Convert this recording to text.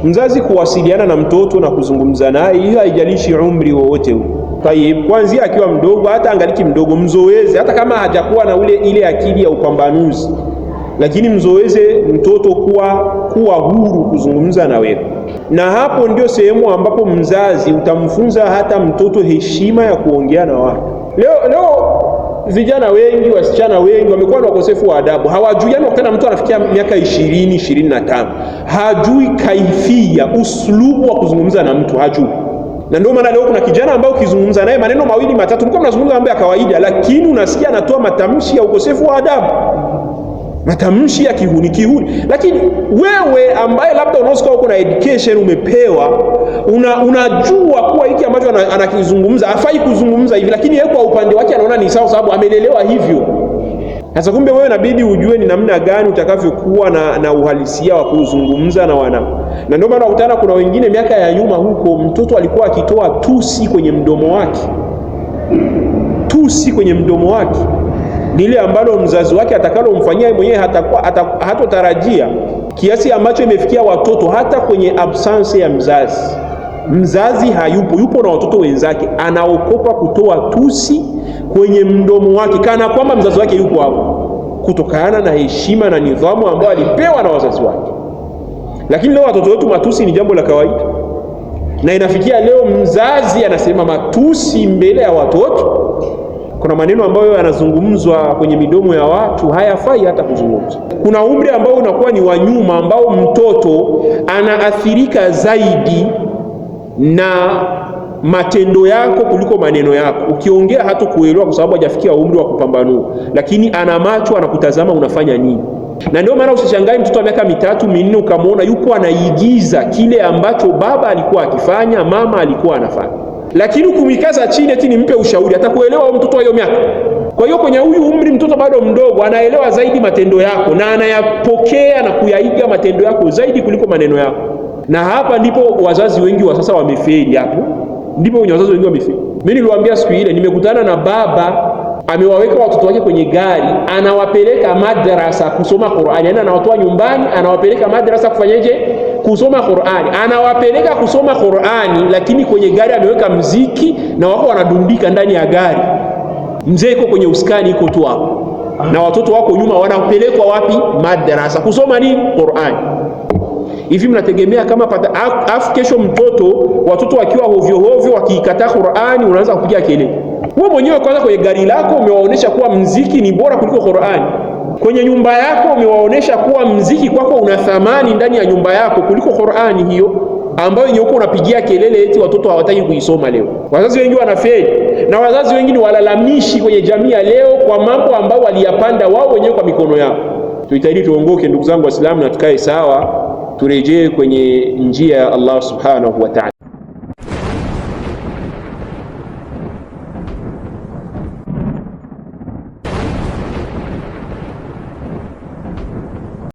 Mzazi kuwasiliana na mtoto na kuzungumza naye, hiyo haijalishi umri wowote huu. Tayeb, kuanzia akiwa mdogo, hata angaliki mdogo, mzoeze, hata kama hajakuwa na ile akili ya upambanuzi, lakini mzoeze mtoto kuwa huru kuzungumza na wewe. Na hapo ndio sehemu ambapo mzazi utamfunza hata mtoto heshima ya kuongea na watu. Leo vijana wengi, wasichana wengi wamekuwa na ukosefu wa adabu, hawajui. Yani wakati mtu anafikia miaka 20, 25, hajui kaifia, uslubu wa kuzungumza na mtu hajui. Na ndio maana leo kuna kijana ambao ukizungumza naye maneno mawili matatu, mko mnazungumza mambo ya kawaida, lakini unasikia anatoa matamshi ya ukosefu wa adabu, matamshi ya kihuni. Lakini wewe ambaye labda unasikia uko na education umepewa, unajua kuwa hiki ambacho anakizungumza afai kuzungumza hivi, lakini yeye kwa upande wake anaona ni sawa sababu amelelewa hivyo. Sasa kumbe wewe inabidi ujue ni namna gani utakavyokuwa na uhalisia wa kuzungumza na wanao. Na ndio maana ukutana kuna wengine miaka ya nyuma huko, mtoto alikuwa akitoa tusi kwenye mdomo wake. Tusi kwenye mdomo wake ni ile ambalo mzazi wake atakalomfanyia mwenyewe hatotarajia, kiasi ambacho imefikia watoto hata kwenye absence ya mzazi hayupo, yupo na watoto wenzake, anaokopa kutoa tusi kwenye mdomo wake kana kwamba mzazi wake yupo hapo, kutokana na heshima na nidhamu ambayo alipewa na wazazi wake. Lakini leo watoto wetu matusi ni jambo la kawaida, na inafikia leo mzazi anasema matusi mbele ya watoto. Kuna maneno ambayo yanazungumzwa kwenye midomo ya watu hayafai hata kuzungumzwa. Kuna umri ambao unakuwa ni wa nyuma, ambao mtoto anaathirika zaidi na matendo yako kuliko maneno yako. Ukiongea hata kuelewa kwa sababu hajafikia umri wa kupambanua, lakini ana macho, anakutazama unafanya nini. Na ndio maana usishangae mtoto wa miaka 3, 4 ukamwona yupo anaigiza kile ambacho baba alikuwa akifanya, mama alikuwa anafanya. Lakini kumikaza chini eti nimpe ushauri, atakuelewa mtoto wa hiyo miaka. Kwa hiyo kwenye huyu umri mtoto bado mdogo, anaelewa zaidi matendo yako na anayapokea na kuyaiga matendo yako zaidi kuliko maneno yako. Na hapa ndipo wazazi wengi wa sasa wamefeli. Hapo ndipo wazazi wengi wamefeli. Mimi niliwaambia siku ile, nimekutana na baba amewaweka watoto wake kwenye gari, anawapeleka madrasa kusoma Qur'ani. Yaani anawatoa nyumbani, anawapeleka madrasa kufanyaje? Kusoma Qur'ani. Anawapeleka kusoma Qur'ani, lakini kwenye gari ameweka mziki na wako wanadundika ndani ya gari. Mzee yuko kwenye uskani, yuko tu hapo, na watoto wako nyuma wanapelekwa wapi? Madrasa kusoma nini? Qur'ani. Hivi mnategemea kama kesho watoto wakiwa hovyo hovyo wakiikataa Qur'ani unaanza kupiga kelele? Wewe mwenyewe kwanza kwenye gari lako umewaonesha kuwa mziki ni bora kuliko Qur'ani. Kwenye nyumba yako umewaonesha kuwa mziki kwako una thamani ndani ya nyumba yako kuliko Qur'ani hiyo ambayo yenyewe uko unapigia kelele eti watoto hawataki kuisoma leo. Wazazi wengi wanafeli, na wazazi wengi ni walalamishi kwenye jamii ya leo kwa mambo ambayo waliyapanda wao wenyewe kwa mikono yao. Tuhitaji tuongoke ndugu zangu Waislamu, na tukae sawa, turejee kwenye njia ya Allah subhanahu wa ta'ala.